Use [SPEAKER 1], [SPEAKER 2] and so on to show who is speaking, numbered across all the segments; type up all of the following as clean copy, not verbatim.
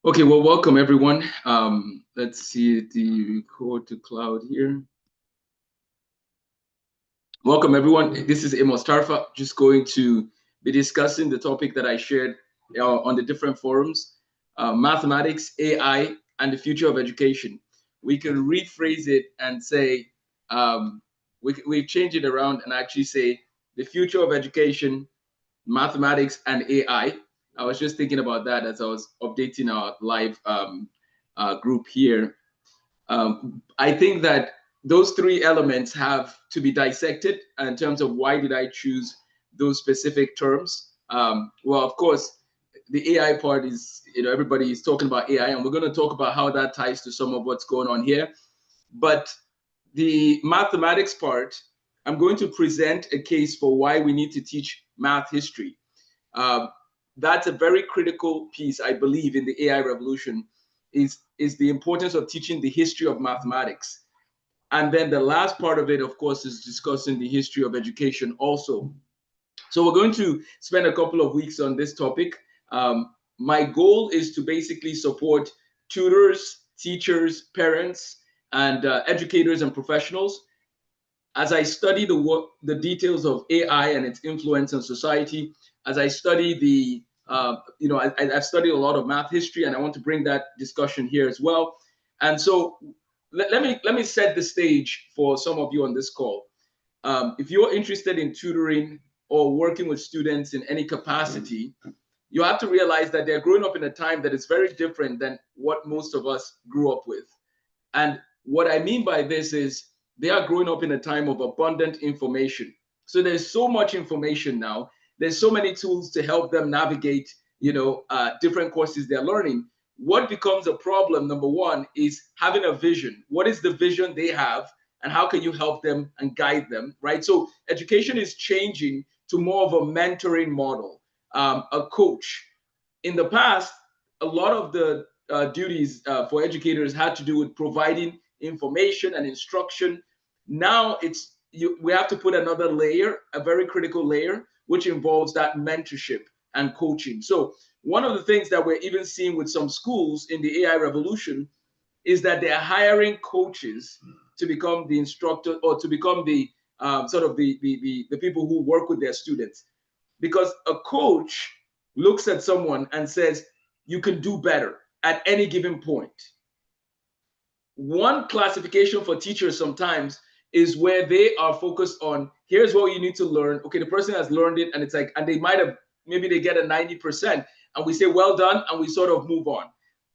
[SPEAKER 1] Okay, well, welcome everyone. Let's see the record to cloud here. Welcome everyone. This is Amos Tarfa. Just going to be discussing the topic that I shared on the different forums: mathematics, AI, and the future of education. We can rephrase it and say we change it around and actually say the future of education, mathematics, and AI. I was just thinking about that as I was updating our live group here. I think that those three elements have to be dissected in terms of why did I choose those specific terms. Well, of course, the AI part is, everybody is talking about AI, and we're going to talk about how that ties to some of what's going on here. But the mathematics part, I'm going to present a case for why we need to teach math history. Uh, that's a very critical piece, I believe, in the AI revolution, is the importance of teaching the history of mathematics. And then the last part of it, of course, is discussing the history of education also. So we're going to spend a couple of weeks on this topic. My goal is to basically support tutors, teachers, parents, and educators and professionals as I study the details of AI and its influence on society, as I study I've studied a lot of math history, and I want to bring that discussion here as well. And so let me set the stage for some of you on this call. If you're interested in tutoring or working with students in any capacity, you have to realize that they're growing up in a time that is very different than what most of us grew up with. And what I mean by this is they are growing up in a time of abundant information. So there's so much information now. There's so many tools to help them navigate, different courses they're learning. What becomes a problem, number one, is having a vision. What is the vision they have, and how can you help them and guide them, right? So education is changing to more of a mentoring model, a coach. In the past, a lot of the duties for educators had to do with providing information and instruction. Now we have to put another layer, a very critical layer, which involves that mentorship and coaching. So one of the things that we're even seeing with some schools in the AI revolution is that they're hiring coaches to become the instructor or to become the sort of the people who work with their students, because a coach looks at someone and says, you can do better at any given point. One classification for teachers sometimes is where they are focused on, here's what you need to learn. Okay, the person has learned it, and it's like, and they might have, maybe they get a 90%, and we say, well done, and we sort of move on.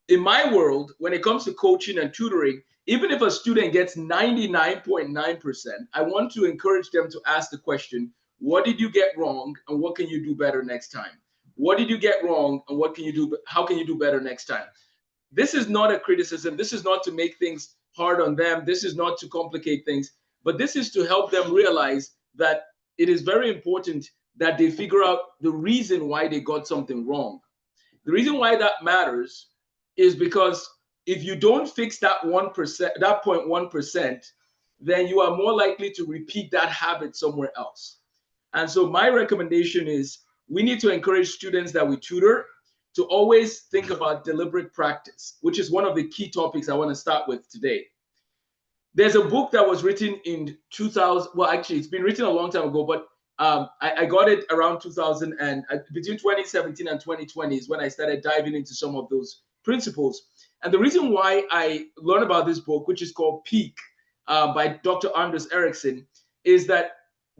[SPEAKER 1] In my world, when it comes to coaching and tutoring, even if a student gets 99.9%, I want to encourage them to ask the question, what did you get wrong, and what can you do better next time? What did you get wrong, and what can you do? How can you do better next time? This is not a criticism. This is not to make things hard on them. This is not to complicate things, but this is to help them realize that it is very important that they figure out the reason why they got something wrong. The reason why that matters is because if you don't fix that 1%, that 0.1%, then you are more likely to repeat that habit somewhere else. And so my recommendation is we need to encourage students that we tutor to always think about deliberate practice, which is one of the key topics I want to start with today. There's a book that was written in 2000. Well, actually, it's been written a long time ago, but I got it around 2000, and between 2017 and 2020 is when I started diving into some of those principles. And the reason why I learned about this book, which is called Peak by Dr. Anders Ericsson, is that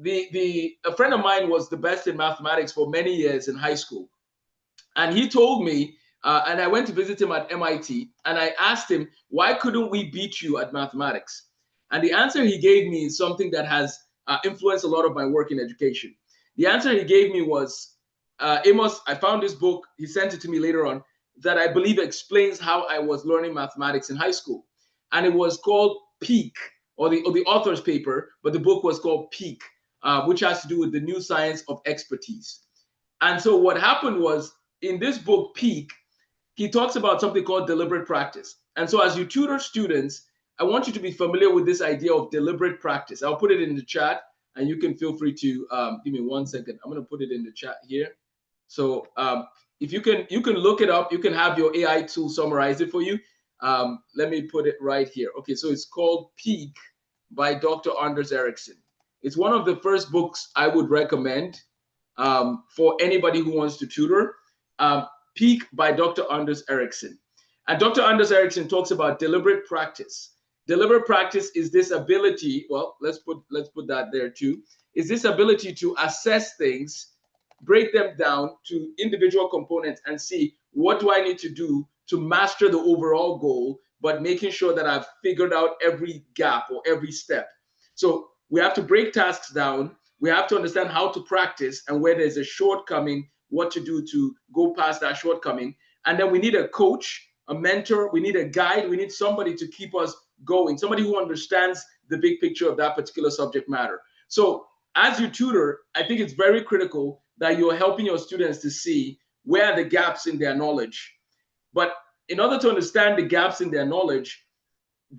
[SPEAKER 1] a friend of mine was the best in mathematics for many years in high school. And he told me, and I went to visit him at MIT, and I asked him, why couldn't we beat you at mathematics? And the answer he gave me is something that has influenced a lot of my work in education. The answer he gave me was, Amos, I found this book, he sent it to me later on, that I believe explains how I was learning mathematics in high school. And it was called Peak, or the author's paper, but the book was called Peak, which has to do with the new science of expertise. And so what happened was, in this book, Peak, he talks about something called deliberate practice. And so as you tutor students, I want you to be familiar with this idea of deliberate practice. I'll put it in the chat, and you can feel free to give me 1 second. I'm going to put it in the chat here. So if you can look it up. You can have your AI tool summarize it for you. Let me put it right here. Okay, so it's called Peak by Dr. Anders Ericsson. It's one of the first books I would recommend for anybody who wants to tutor. Peak by Dr. Anders Ericsson. And Dr. Anders Ericsson talks about deliberate practice. Deliberate practice is this ability, well, let's put that there too, is this ability to assess things, break them down to individual components and see what do I need to do to master the overall goal, but making sure that I've figured out every gap or every step. So we have to break tasks down. We have to understand how to practice and where there's a shortcoming, what to do to go past that shortcoming. And then we need a coach, a mentor, we need a guide, we need somebody to keep us going, somebody who understands the big picture of that particular subject matter. So as you tutor, I think it's very critical that you're helping your students to see where are the gaps in their knowledge. But in order to understand the gaps in their knowledge,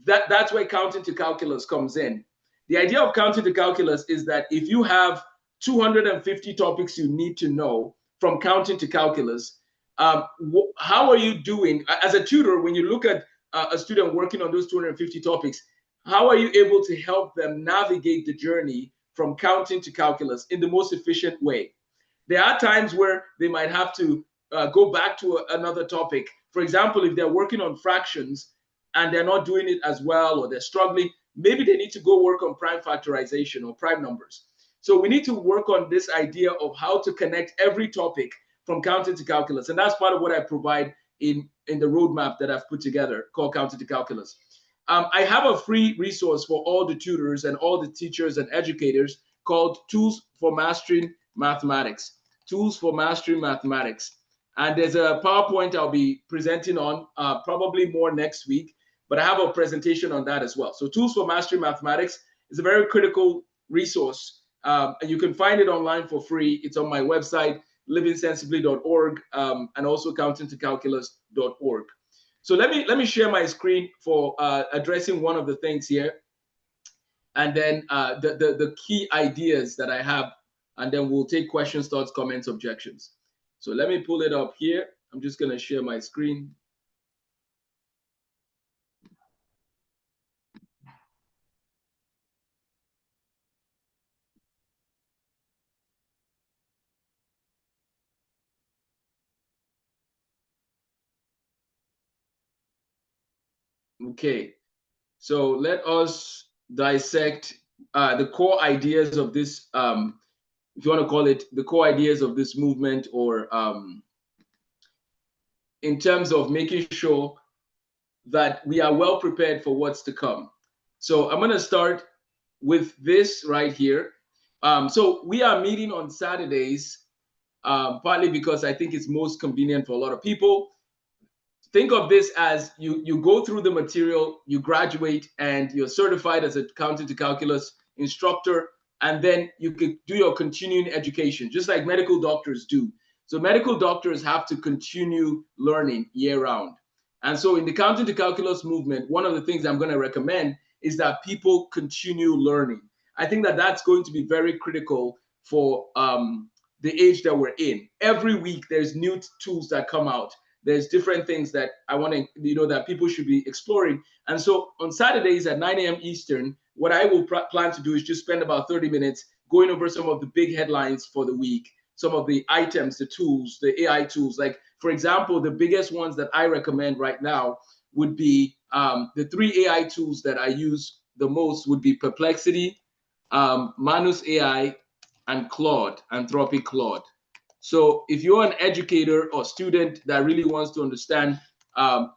[SPEAKER 1] that's where counting to calculus comes in. The idea of counting to calculus is that if you have 250 topics you need to know from counting to calculus, how are you doing as a tutor when you look at a student working on those 250 topics? How are you able to help them navigate the journey from counting to calculus in the most efficient way? There are times where they might have to go back to another topic. For example, if they're working on fractions and they're not doing it as well, or they're struggling, maybe they need to go work on prime factorization or prime numbers. So we need to work on this idea of how to connect every topic from counting to calculus. And that's part of what I provide in the roadmap that I've put together called Counting to Calculus. I have a free resource for all the tutors and all the teachers and educators called Tools for Mastering Mathematics. Tools for Mastering Mathematics. And there's a PowerPoint I'll be presenting on probably more next week, but I have a presentation on that as well. So Tools for Mastering Mathematics is a very critical resource. And you can find it online for free. It's on my website, livingsensibly.org, and also countingtocalculus.org. So let me share my screen for addressing one of the things here, and then the key ideas that I have, and then we'll take questions, thoughts, comments, objections. So let me pull it up here. I'm just going to share my screen. Okay, so let us dissect the core ideas of this, if you want to call it the core ideas of this movement, or in terms of making sure that we are well prepared for what's to come. So I'm going to start with this right here. So we are meeting on Saturdays, partly because I think it's most convenient for a lot of people. Think of this as you go through the material, you graduate, and you're certified as a counting to calculus instructor, and then you could do your continuing education, just like medical doctors do. So medical doctors have to continue learning year round. And so in the counting to calculus movement, one of the things I'm going to recommend is that people continue learning. I think that that's going to be very critical for the age that we're in. Every week, there's new tools that come out. There's different things that I want to, that people should be exploring. And so on Saturdays at 9 a.m. Eastern, what I will plan to do is just spend about 30 minutes going over some of the big headlines for the week, some of the items, the tools, the AI tools. Like, for example, the biggest ones that I recommend right now would be the 3 AI tools that I use the most would be Perplexity, Manus AI, and Claude, Anthropic Claude. So if you're an educator or student that really wants to understand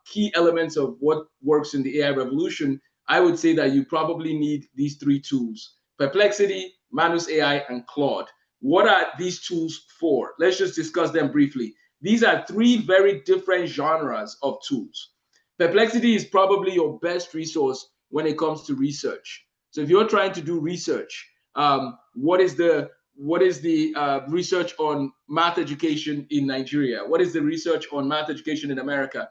[SPEAKER 1] key elements of what works in the AI revolution, I would say that you probably need these 3 tools: Perplexity, Manus AI, and Claude. What are these tools for? Let's just discuss them briefly. These are 3 very different genres of tools. Perplexity is probably your best resource when it comes to research. So if you're trying to do research, what is the research on math education in Nigeria? What is the research on math education in America?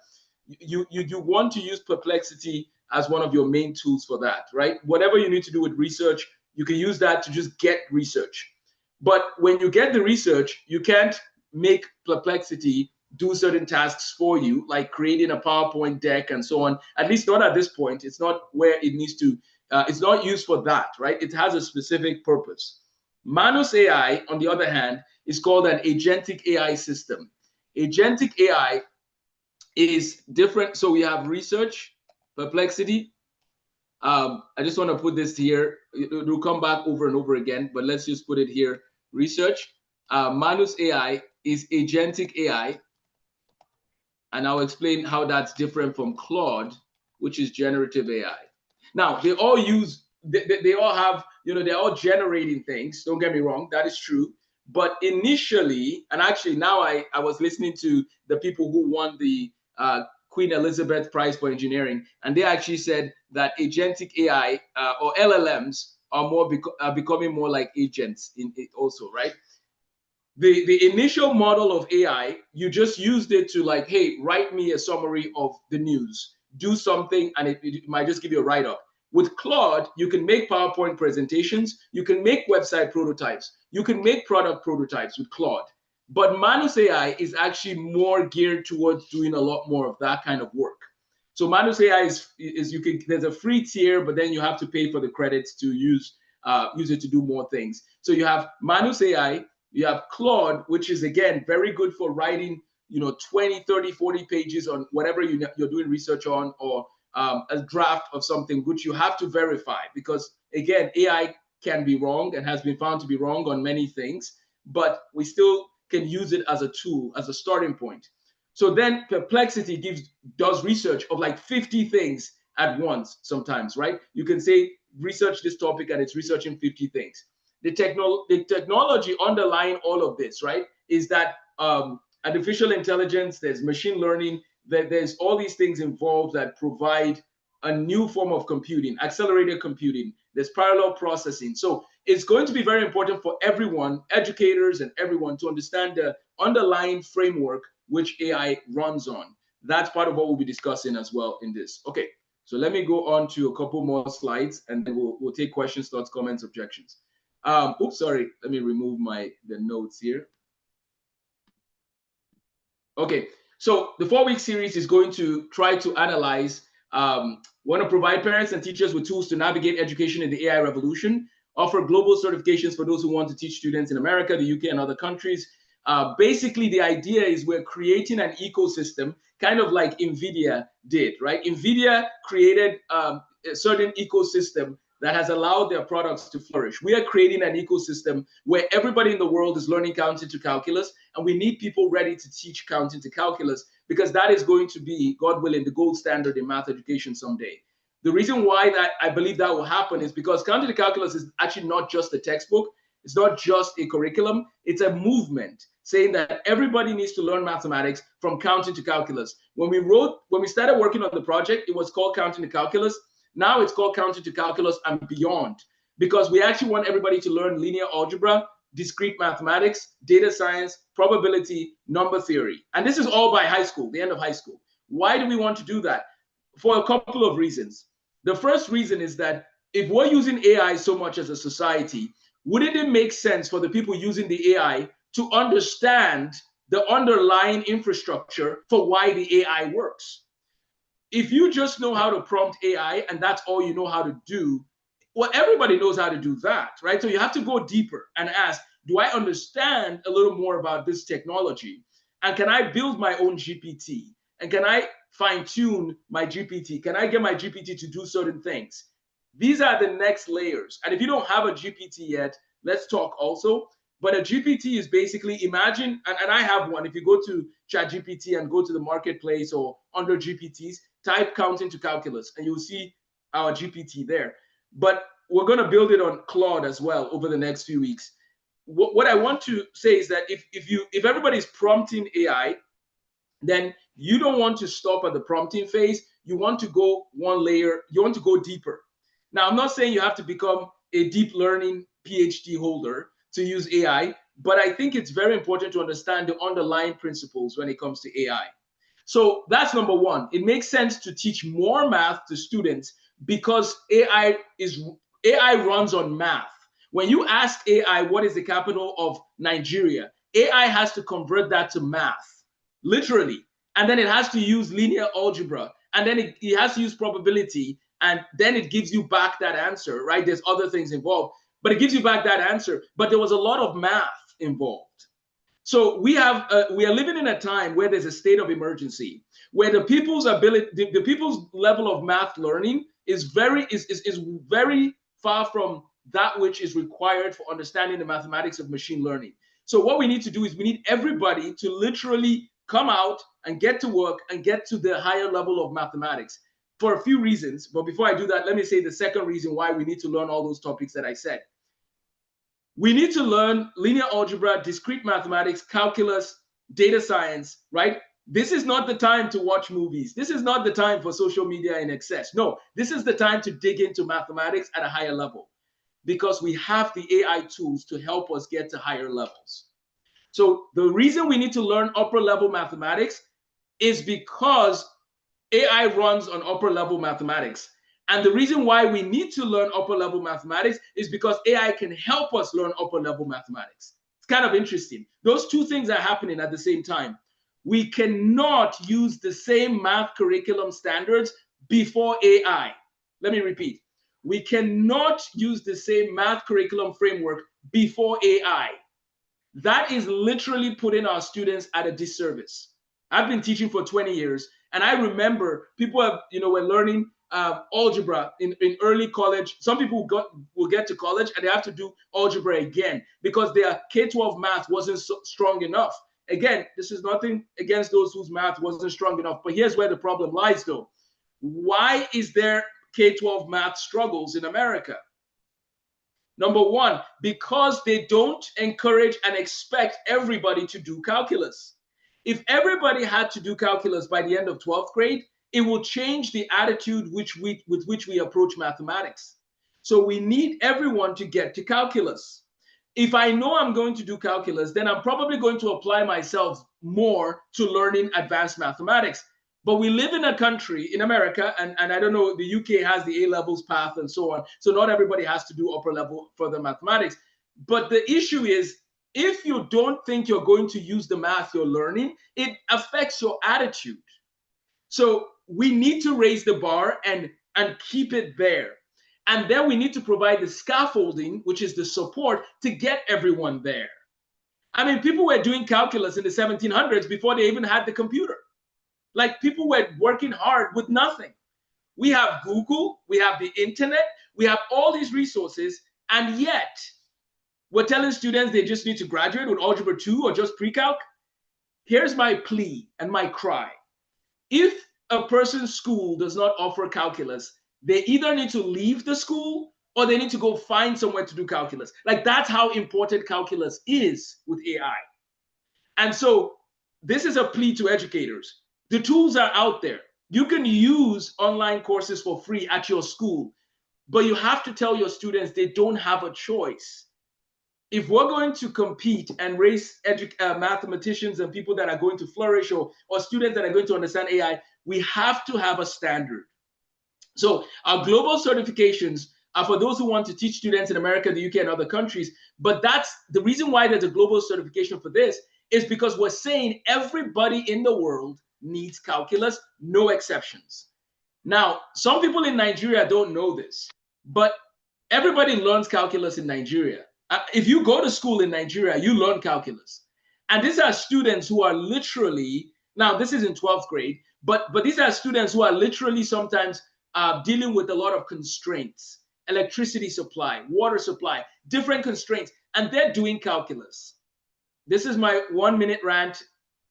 [SPEAKER 1] You want to use Perplexity as one of your main tools for that, right? Whatever you need to do with research, you can use that to just get research. But when you get the research, you can't make Perplexity do certain tasks for you, like creating a PowerPoint deck and so on. At least not at this point. It's not where it needs to, it's not used for that, right? It has a specific purpose. Manus AI, on the other hand, is called an agentic AI system. Agentic AI is different. So we have research, perplexity. I just want to put this here. It'll come back over and over again, but let's just put it here. Research. Manus AI is agentic AI. And I'll explain how that's different from Claude, which is generative AI. Now, they all use, they all have, they're all generating things. Don't get me wrong, that is true. But initially, and actually now I was listening to the people who won the Queen Elizabeth Prize for Engineering, and they actually said that agentic AI or LLMs are becoming more like agents in it also, right? The initial model of AI, you just used it to like, hey, write me a summary of the news, do something, and it might just give you a write-up. With Claude, you can make PowerPoint presentations, you can make website prototypes, you can make product prototypes with Claude. But Manus AI is actually more geared towards doing a lot more of that kind of work. So Manus AI is you can, there's a free tier, but then you have to pay for the credits to use it to do more things. So you have Manus AI, you have Claude, which is again very good for writing 20, 30, 40 pages on whatever you're doing research on, or a draft of something, which you have to verify, because again, AI can be wrong and has been found to be wrong on many things, but we still can use it as a tool, as a starting point. So then Perplexity does research of like 50 things at once sometimes, right? You can say research this topic and it's researching 50 things. The technology underlying all of this, right, is that artificial intelligence, there's machine learning, there's all these things involved that provide a new form of computing, accelerated computing, there's parallel processing. So it's going to be very important for everyone, educators and everyone, to understand the underlying framework which AI runs on. That's part of what we'll be discussing as well in this. Okay, so let me go on to a couple more slides, and then we'll take questions, thoughts, comments, objections. Oops, sorry, let me remove the notes here. Okay, so the 4-week series is going to try to analyze, want to provide parents and teachers with tools to navigate education in the AI revolution, offer global certifications for those who want to teach students in America, the UK, and other countries. Basically, the idea is we're creating an ecosystem, kind of like NVIDIA did, right? NVIDIA created a certain ecosystem that has allowed their products to flourish. We are creating an ecosystem where everybody in the world is learning counting to calculus, and we need people ready to teach counting to calculus, because that is going to be, God willing, the gold standard in math education someday. The reason why that I believe that will happen is because counting to calculus is actually not just a textbook. It's not just a curriculum. It's a movement saying that everybody needs to learn mathematics from counting to calculus. When we started working on the project, it was called counting to calculus. Now it's called counting to calculus and beyond, because we actually want everybody to learn linear algebra, discrete mathematics, data science, probability, number theory. And this is all by high school, the end of high school. Why do we want to do that? For a couple of reasons. The first reason is that if we're using AI so much as a society, wouldn't it make sense for the people using the AI to understand the underlying infrastructure for why the AI works? If you just know how to prompt AI and that's all you know how to do, well, everybody knows how to do that, right? So you have to go deeper and ask, do I understand a little more about this technology? And can I build my own GPT? And can I fine tune my GPT? Can I get my GPT to do certain things? These are the next layers. And if you don't have a GPT yet, let's talk also. But a GPT is basically, imagine, and I have one. If you go to ChatGPT and go to the marketplace or under GPTs, type counting to calculus, and you'll see our GPT there. But we're going to build it on Claude as well over the next few weeks. What I want to say is that if everybody's prompting AI, then you don't want to stop at the prompting phase. You want to go one layer. You want to go deeper. Now, I'm not saying you have to become a deep learning PhD holder to use AI, but I think it's very important to understand the underlying principles when it comes to AI. So that's number one. It makes sense to teach more math to students because AI runs on math. When you ask AI what is the capital of Nigeria, AI has to convert that to math. literally. And then it has to use linear algebra, and then it has to use probability, and then it gives you back that answer, right? There's other things involved, but it gives you back that answer. But there was a lot of math involved. So we are living in a time where there's a state of emergency, where the people's ability, the people's level of math learning is very far from that which is required for understanding the mathematics of machine learning. So what we need to do is we need everybody to literally come out and get to work and get to the higher level of mathematics for a few reasons. But before I do that, let me say the second reason why we need to learn all those topics that I said. We need to learn linear algebra, discrete mathematics, calculus, data science, right? This is not the time to watch movies. This is not the time for social media in excess. No, this is the time to dig into mathematics at a higher level, because we have the AI tools to help us get to higher levels. So the reason we need to learn upper level mathematics is because AI runs on upper level mathematics. And the reason why we need to learn upper level mathematics is because AI can help us learn upper level mathematics. It's kind of interesting. Those two things are happening at the same time. We cannot use the same math curriculum standards before AI. Let me repeat. We cannot use the same math curriculum framework before AI. That is literally putting our students at a disservice. I've been teaching for 20 years, and I remember people were learning algebra in early college. Some people will get to college and they have to do algebra again because their K-12 math wasn't strong enough. Again, this is nothing against those whose math wasn't strong enough, but here's where the problem lies though. Why is there K-12 math struggles in America? Number one, because they don't encourage and expect everybody to do calculus. If everybody had to do calculus by the end of 12th grade, it will change the attitude with which we approach mathematics. So we need everyone to get to calculus. If I know I'm going to do calculus, then I'm probably going to apply myself more to learning advanced mathematics. But we live in a country, in America, and I don't know, the UK has the A-levels path and so on. So not everybody has to do upper level further mathematics. But the issue is, if you don't think you're going to use the math you're learning, it affects your attitude. So we need to raise the bar and keep it there. And then we need to provide the scaffolding, which is the support to get everyone there. I mean, people were doing calculus in the 1700s before they even had the computer. Like, people were working hard with nothing. We have Google, we have the internet, we have all these resources, and yet we're telling students they just need to graduate with Algebra 2 or just pre-calc. Here's my plea and my cry. If a person's school does not offer calculus, they either need to leave the school or they need to go find somewhere to do calculus. Like, that's how important calculus is with AI. And so this is a plea to educators. The tools are out there. You can use online courses for free at your school, but you have to tell your students they don't have a choice. If we're going to compete and raise mathematicians and people that are going to flourish, or students that are going to understand AI, we have to have a standard. So our global certifications are for those who want to teach students in America, the UK, and other countries. But that's the reason why there's a global certification for this, is because we're saying everybody in the world needs calculus, no exceptions. Now, some people in Nigeria don't know this, but everybody learns calculus in Nigeria. If you go to school in Nigeria, you learn calculus. And these are students who are literally, now this is in 12th grade, but these are students who are literally sometimes dealing with a lot of constraints, electricity supply, water supply, different constraints, and they're doing calculus. This is my 1-minute rant,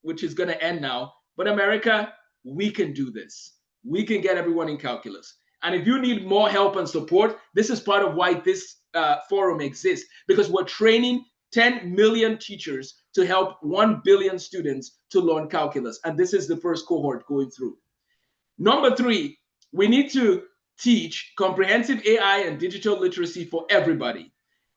[SPEAKER 1] which is going to end now. But America, we can do this. We can get everyone in calculus. And if you need more help and support, this is part of why this forum exists, because we're training 10 million teachers to help 1 billion students to learn calculus. And this is the first cohort going through. Number 3, we need to teach comprehensive AI and digital literacy for everybody.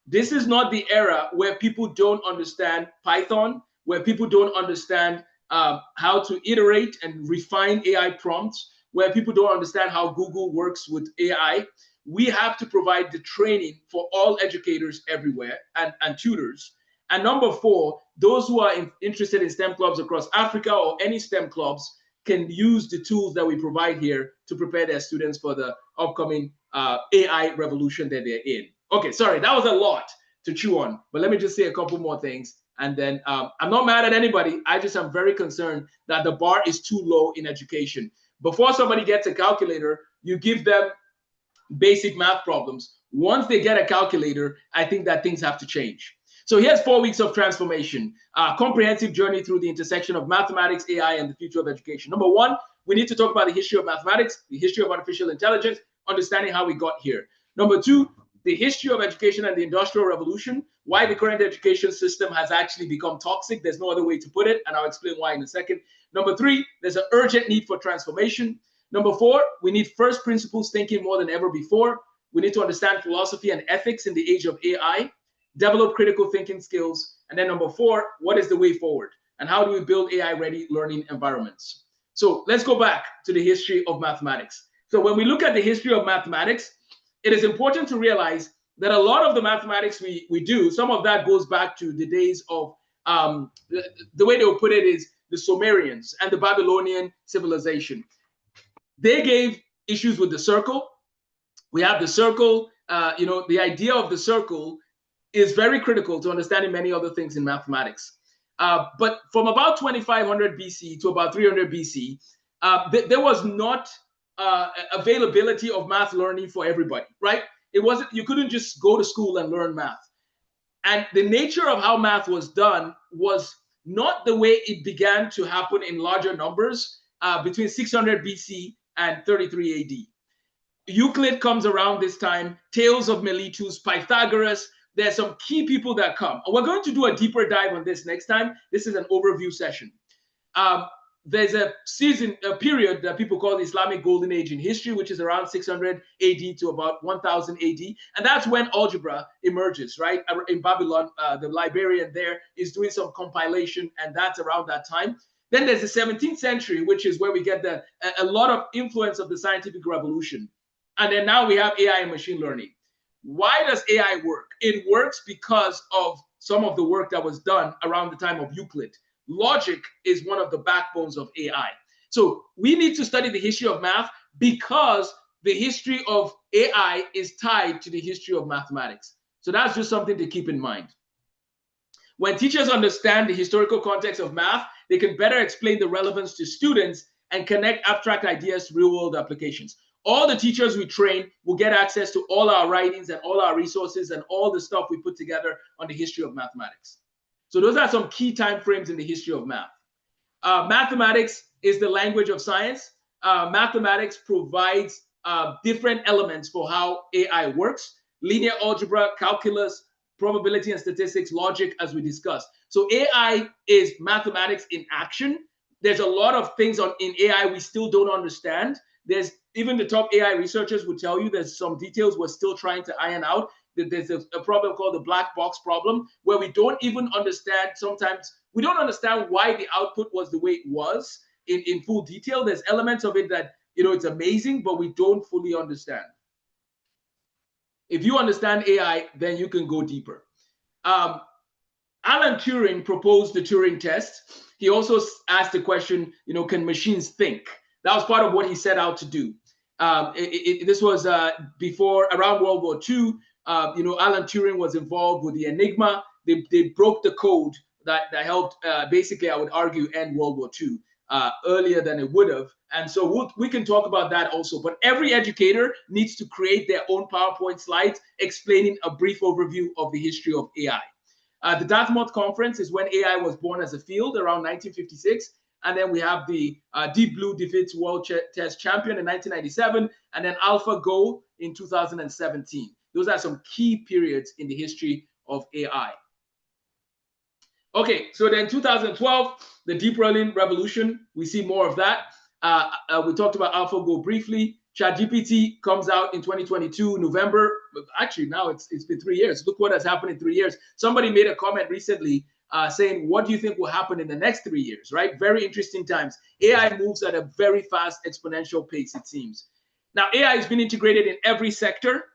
[SPEAKER 1] This is not the era where people don't understand Python, where people don't understand how to iterate and refine AI prompts, where people don't understand how Google works with AI. We have to provide the training for all educators everywhere and tutors. And number 4, those who are interested in STEM clubs across Africa or any STEM clubs can use the tools that we provide here to prepare their students for the upcoming AI revolution that they're in. Okay, sorry, that was a lot to chew on, but let me just say a couple more things. And then I'm not mad at anybody. I just am very concerned that the bar is too low in education. Before somebody gets a calculator, you give them basic math problems. Once they get a calculator, I think that things have to change. So here's 4 weeks of transformation, a comprehensive journey through the intersection of mathematics, AI, and the future of education. Number 1, we need to talk about the history of mathematics, the history of artificial intelligence, understanding how we got here. Number 2, the history of education and the Industrial Revolution, why the current education system has actually become toxic. There's no other way to put it, and I'll explain why in a second. Number 3, there's an urgent need for transformation. Number 4, we need first principles thinking more than ever before. We need to understand philosophy and ethics in the age of AI, develop critical thinking skills. And then number 4, what is the way forward? And how do we build AI-ready learning environments? So let's go back to the history of mathematics. So when we look at the history of mathematics, it is important to realize that a lot of the mathematics we do, some of that goes back to the days of, the way they would put it is the Sumerians and the Babylonian civilization. They gave issues with the circle. We have the circle, the idea of the circle is very critical to understanding many other things in mathematics. But from about 2500 BC to about 300 BC, there was not availability of math learning for everybody, right? It wasn't, you couldn't just go to school and learn math. And the nature of how math was done was not the way it began to happen in larger numbers between 600 BC and 33 AD. Euclid comes around this time, Tales of Miletus, Pythagoras. There's some key people that come. And we're going to do a deeper dive on this next time. This is an overview session. There's a period that people call the Islamic Golden Age in history, which is around 600 AD to about 1000 AD. And that's when algebra emerges, right? In Babylon, the librarian there is doing some compilation, and that's around that time. Then there's the 17th century, which is where we get a lot of influence of the scientific revolution. And then now we have AI and machine learning. Why does AI work? It works because of some of the work that was done around the time of Euclid. Logic is one of the backbones of AI. So we need to study the history of math because the history of AI is tied to the history of mathematics. So that's just something to keep in mind. When teachers understand the historical context of math, they can better explain the relevance to students and connect abstract ideas to real-world applications. All the teachers we train will get access to all our writings and all our resources and all the stuff we put together on the history of mathematics. So those are some key time frames in the history of math. Mathematics is the language of science. Mathematics provides different elements for how AI works: linear algebra, calculus, probability and statistics, logic, as we discussed. So AI is mathematics in action. There's a lot of things in AI we still don't understand. There's even the top AI researchers would tell you there's some details we're still trying to iron out. There's a problem called the black box problem, where we don't even understand, sometimes we don't understand why the output was the way it was in full detail. There's elements of it that, it's amazing, but we don't fully understand. If you understand AI, then you can go deeper. Alan Turing proposed the Turing test. He also asked the question, can machines think? That was part of what he set out to do. This was around World War II. Alan Turing was involved with the Enigma. They broke the code that helped, basically, I would argue, end World War II earlier than it would have. And so we can talk about that also. But every educator needs to create their own PowerPoint slides explaining a brief overview of the history of AI. The Dartmouth Conference is when AI was born as a field around 1956. And then we have the Deep Blue defeats World Test Champion in 1997, and then AlphaGo in 2017. Those are some key periods in the history of AI. Okay, so then 2012, the deep learning revolution, we see more of that. We talked about AlphaGo briefly. ChatGPT comes out in 2022, November. Actually, now it's been 3 years. Look what has happened in 3 years. Somebody made a comment recently saying, what do you think will happen in the next 3 years, right? Very interesting times. AI moves at a very fast exponential pace, it seems. Now, AI has been integrated in every sector.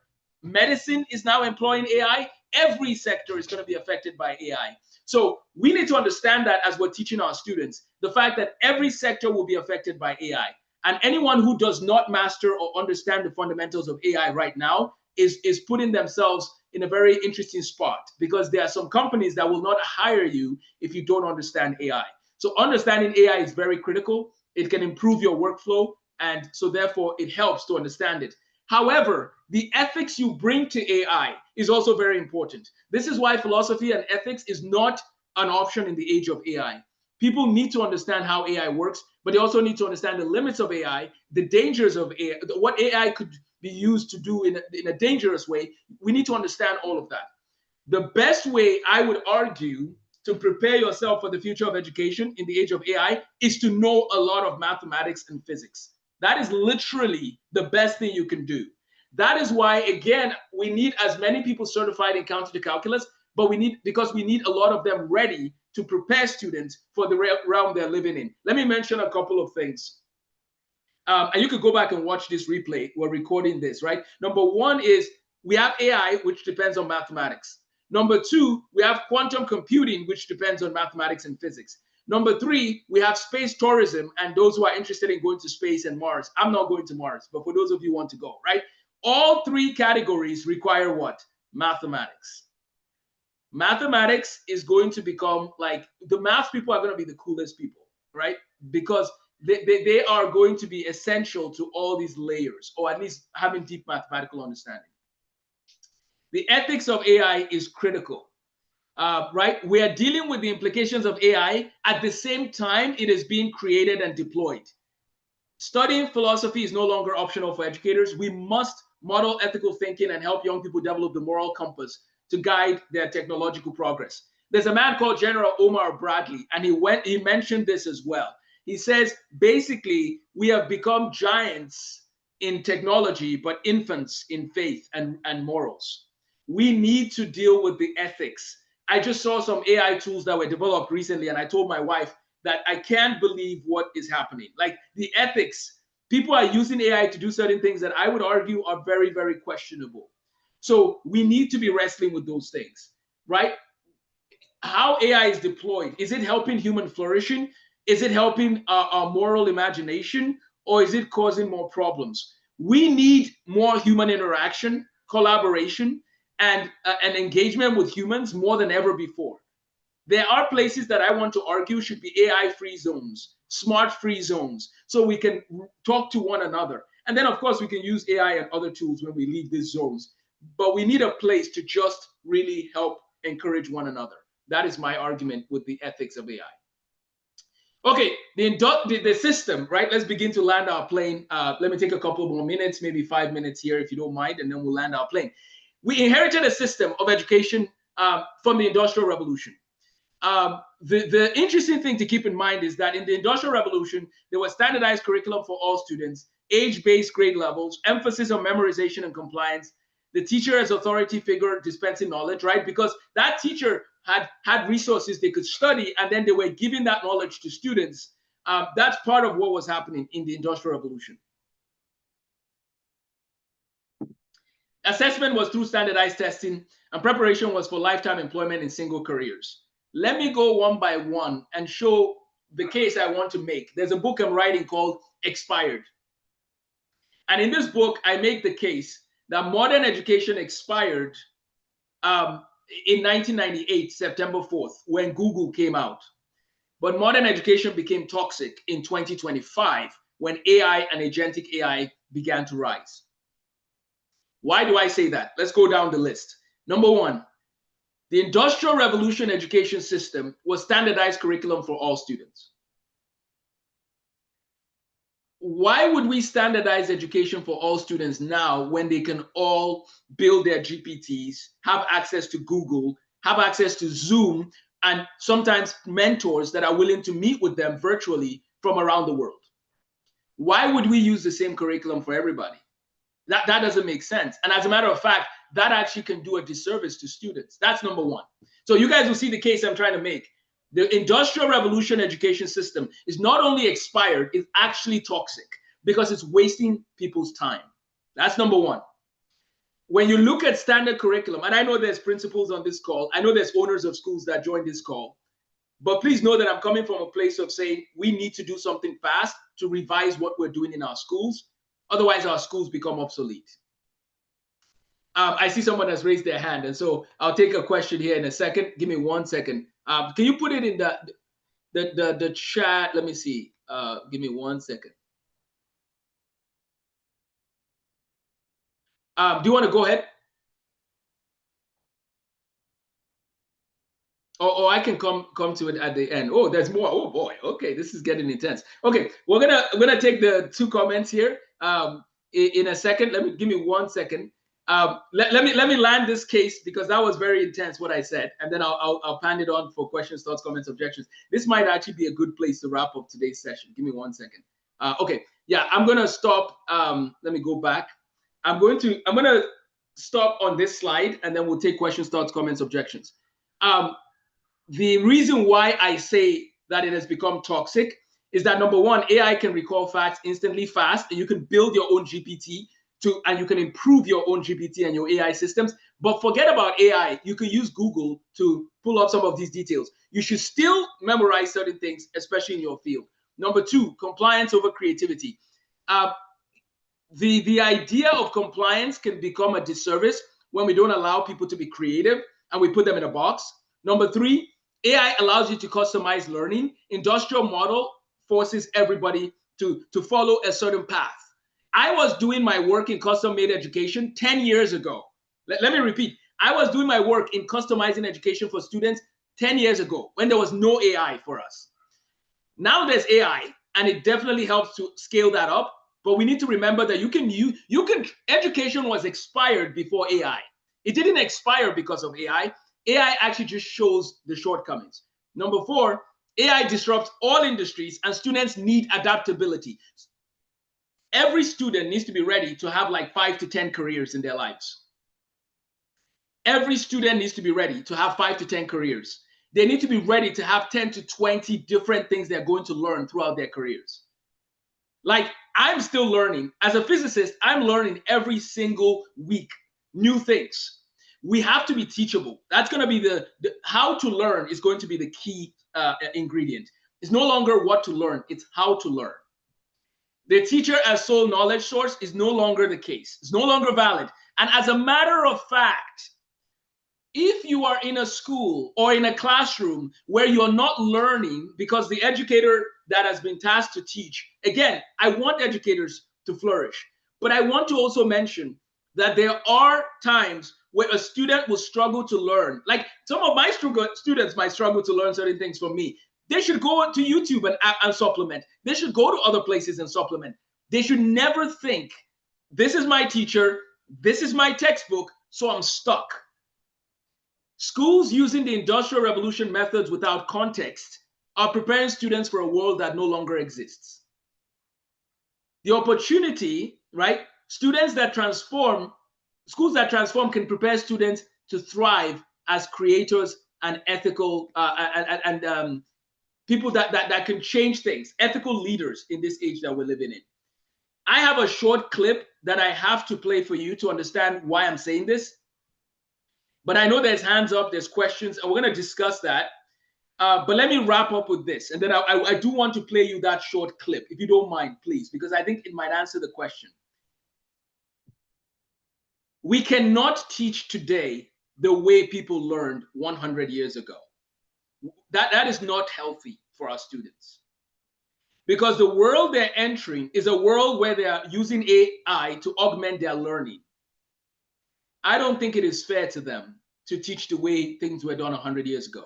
[SPEAKER 1] Medicine is now employing AI. Every sector is going to be affected by AI. So we need to understand that as we're teaching our students, the fact that every sector will be affected by AI. And anyone who does not master or understand the fundamentals of AI right now is putting themselves in a very interesting spot, because there are some companies that will not hire you if you don't understand AI. So understanding AI is very critical. It can improve your workflow, and so therefore it helps to understand it. However, the ethics you bring to AI is also very important. This is why philosophy and ethics is not an option in the age of AI. People need to understand how AI works, but they also need to understand the limits of AI, the dangers of AI, what AI could be used to do in a dangerous way. We need to understand all of that. The best way, I would argue, to prepare yourself for the future of education in the age of AI is to know a lot of mathematics and physics. That is literally the best thing you can do. That is why, again, we need as many people certified in counter to calculus, but we need a lot of them ready to prepare students for the realm they're living in. Let me mention a couple of things. And you could go back and watch this replay. We're recording this, right? Number one is we have AI, which depends on mathematics. Number two, we have quantum computing, which depends on mathematics and physics. Number three, we have space tourism and those who are interested in going to space and Mars. I'm not going to Mars, but for those of you who want to go, right? All three categories require what? Mathematics. Mathematics is going to become like, the math people are going to be the coolest people, right? Because they are going to be essential to all these layers, or at least having deep mathematical understanding. The ethics of AI is critical, right? We are dealing with the implications of AI at the same time it is being created and deployed. Studying philosophy is no longer optional for educators. We must model ethical thinking and help young people develop the moral compass to guide their technological progress. There's a man called General Omar Bradley, and he mentioned this as well. He says, basically, we have become giants in technology, but infants in faith and morals. We need to deal with the ethics. I just saw some AI tools that were developed recently, and I told my wife that I can't believe what is happening. Like the ethics, people are using AI to do certain things that I would argue are very, very questionable. So we need to be wrestling with those things, right? How AI is deployed. Is it helping human flourishing? Is it helping our moral imagination? Or is it causing more problems? We need more human interaction, collaboration, and engagement with humans more than ever before. There are places that I want to argue should be AI-free zones, smart-free zones, so we can talk to one another. And then, of course, we can use AI and other tools when we leave these zones. But we need a place to just really help encourage one another. That is my argument with the ethics of AI. Okay, the system, right? Let's begin to land our plane. Let me take a couple more minutes, maybe 5 minutes here, if you don't mind, and then we'll land our plane. We inherited a system of education from the Industrial Revolution. The interesting thing to keep in mind is that in the Industrial Revolution, there was standardized curriculum for all students, age-based grade levels, emphasis on memorization and compliance, the teacher as authority figure dispensing knowledge, right? Because that teacher had resources they could study, and then they were giving that knowledge to students. That's part of what was happening in the Industrial Revolution. Assessment was through standardized testing, and preparation was for lifetime employment in single careers. Let me go one by one and show the case I want to make. There's a book I'm writing called Expired. And in this book, I make the case that modern education expired in 1998, September 4th, when Google came out. But modern education became toxic in 2025, when AI and agentic AI began to rise. Why do I say that? Let's go down the list. Number one, the Industrial Revolution education system was standardized curriculum for all students. Why would we standardize education for all students now when they can all build their GPTs, have access to Google, have access to Zoom, and sometimes mentors that are willing to meet with them virtually from around the world? Why would we use the same curriculum for everybody? That doesn't make sense. And as a matter of fact, that actually can do a disservice to students. That's number one. So you guys will see the case I'm trying to make. The Industrial Revolution education system is not only expired, it's actually toxic because it's wasting people's time. That's number one. when you look at standard curriculum, and I know there's principals on this call, I know there's owners of schools that join this call, but please know that I'm coming from a place of saying we need to do something fast to revise what we're doing in our schools. Otherwise, our schools become obsolete. I see someone has raised their hand, and so I'll take a question here in a second. Give me 1 second. Can you put it in the chat? Let me see. Give me 1 second. Do you want to go ahead? Or I can come to it at the end. Oh, there's more. Oh boy. Okay, this is getting intense. Okay, we're gonna take the 2 comments here in a second. Give me 1 second. Let me land this case because that was very intense what I said, and then I'll pan it on for questions, thoughts, comments, objections. This might actually be a good place to wrap up today's session. Give me 1 second. Okay, yeah, I'm gonna stop. Let me go back. I'm gonna stop on this slide, and then we'll take questions, thoughts, comments, objections. The reason why I say that it has become toxic is that number one, AI can recall facts instantly fast, and you can build your own GPT and you can improve your own GPT and your AI systems. But forget about AI. You can use Google to pull up some of these details. You should still memorize certain things, especially in your field. Number two, compliance over creativity. The idea of compliance can become a disservice when we don't allow people to be creative and we put them in a box. Number three, AI allows you to customize learning. Industrial model forces everybody to follow a certain path. I was doing my work in custom-made education 10 years ago. Let me repeat. I was doing my work in customizing education for students 10 years ago when there was no AI for us. Now there's AI, and it definitely helps to scale that up. But we need to remember that education was expired before AI. It didn't expire because of AI. AI actually just shows the shortcomings. Number four, AI disrupts all industries and students need adaptability. Every student needs to be ready to have like 5 to 10 careers in their lives. Every student needs to be ready to have 5 to 10 careers. They need to be ready to have 10 to 20 different things they're going to learn throughout their careers. Like I'm still learning. As a physicist, I'm learning every single week new things. We have to be teachable. That's going to be the how to learn is going to be the key ingredient. It's no longer what to learn, it's how to learn. The teacher as sole knowledge source is no longer the case. It's no longer valid. And as a matter of fact, if you are in a school or in a classroom where you're not learning because the educator that has been tasked to teach, again, I want educators to flourish. But I want to also mention that there are times where a student will struggle to learn. Like some of my students might struggle to learn certain things from me. They should go to YouTube and supplement. They should go to other places and supplement. They should never think, this is my teacher, this is my textbook, so I'm stuck. Schools using the Industrial Revolution methods without context are preparing students for a world that no longer exists. The opportunity, right? Schools that transform can prepare students to thrive as creators and ethical people that can change things, ethical leaders in this age that we're living in. I have a short clip that I have to play for you to understand why I'm saying this. But I know there's hands up, there's questions, and we're going to discuss that. But let me wrap up with this. And then I do want to play you that short clip, if you don't mind, please, because I think it might answer the question. We cannot teach today the way people learned 100 years ago. That is not healthy for our students. Because the world they're entering is a world where they are using AI to augment their learning. I don't think it is fair to them to teach the way things were done 100 years ago.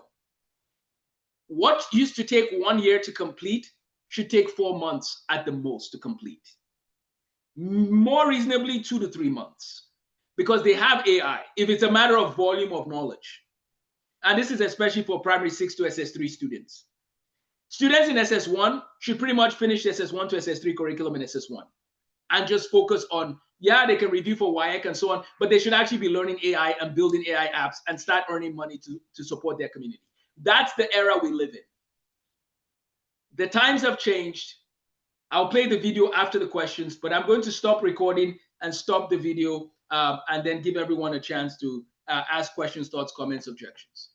[SPEAKER 1] What used to take 1 year to complete should take 4 months at the most to complete. More reasonably, 2 to 3 months, because they have AI, if it's a matter of volume of knowledge. And this is especially for primary 6 to SS3 students. Students in SS1 should pretty much finish the SS1 to SS3 curriculum in SS1 and just focus on, yeah, they can review for WIAC and so on, but they should actually be learning AI and building AI apps and start earning money to support their community. That's the era we live in. The times have changed. I'll play the video after the questions, but I'm going to stop recording and stop the video and then give everyone a chance to ask questions, thoughts, comments, objections.